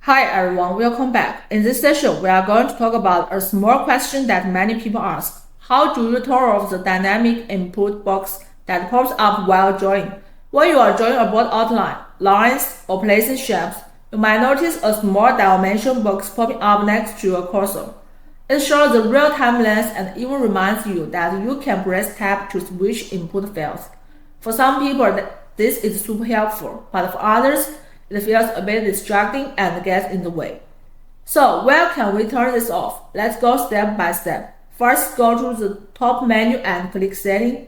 Hi everyone, welcome back. In this session, we are going to talk about a small question that many people ask. How do you turn off the dynamic input box that pops up while drawing? When you are drawing a board outline, lines, or placing shapes, you might notice a small dimension box popping up next to your cursor. It shows the real-time length and even reminds you that you can press tab to switch input fields. For some people, this is super helpful, but for others, it feels a bit distracting and gets in the way. So where can we turn this off? Let's go step by step. First, go to the top menu and click Setting.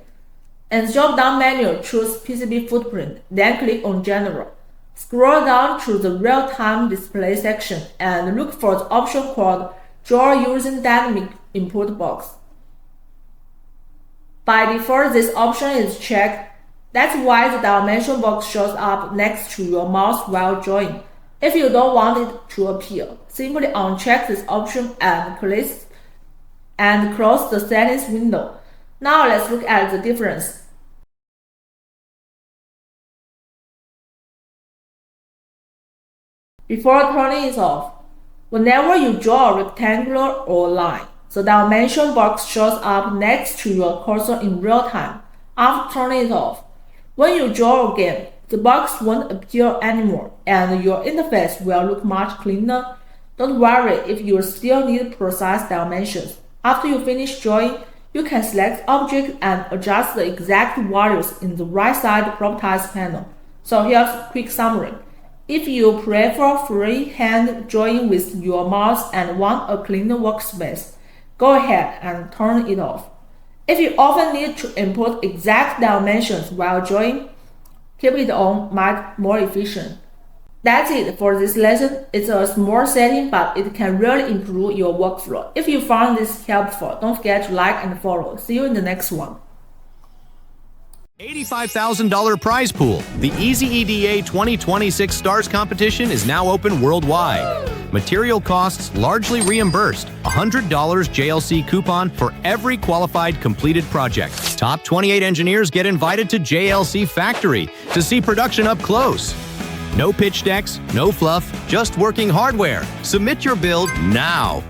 In the drop-down menu, choose PCB footprint, then click on General. Scroll down to the Real-Time Display section and look for the option called Draw Using Dynamic Input Box. By default, this option is checked. That's why the dimension box shows up next to your mouse while drawing. If you don't want it to appear, simply uncheck this option and close the settings window. Now let's look at the difference. Before turning it off, whenever you draw a rectangle or line, the dimension box shows up next to your cursor in real time. After turning it off, when you draw again, the box won't appear anymore, and your interface will look much cleaner. Don't worry if you still need precise dimensions. After you finish drawing, you can select Object and adjust the exact values in the right side Properties panel. So here's a quick summary. If you prefer freehand drawing with your mouse and want a cleaner workspace, go ahead and turn it off. If you often need to input exact dimensions while drawing, keep it on, much more efficient. That's it for this lesson. It's a small setting, but it can really improve your workflow. If you found this helpful, don't forget to like and follow. See you in the next one. $85,000 prize pool. The EasyEDA 2026 Stars competition is now open worldwide. Material costs largely reimbursed. $100 JLC coupon for every qualified completed project. Top 28 engineers get invited to JLC Factory to see production up close. No pitch decks, no fluff, just working hardware. Submit your build now.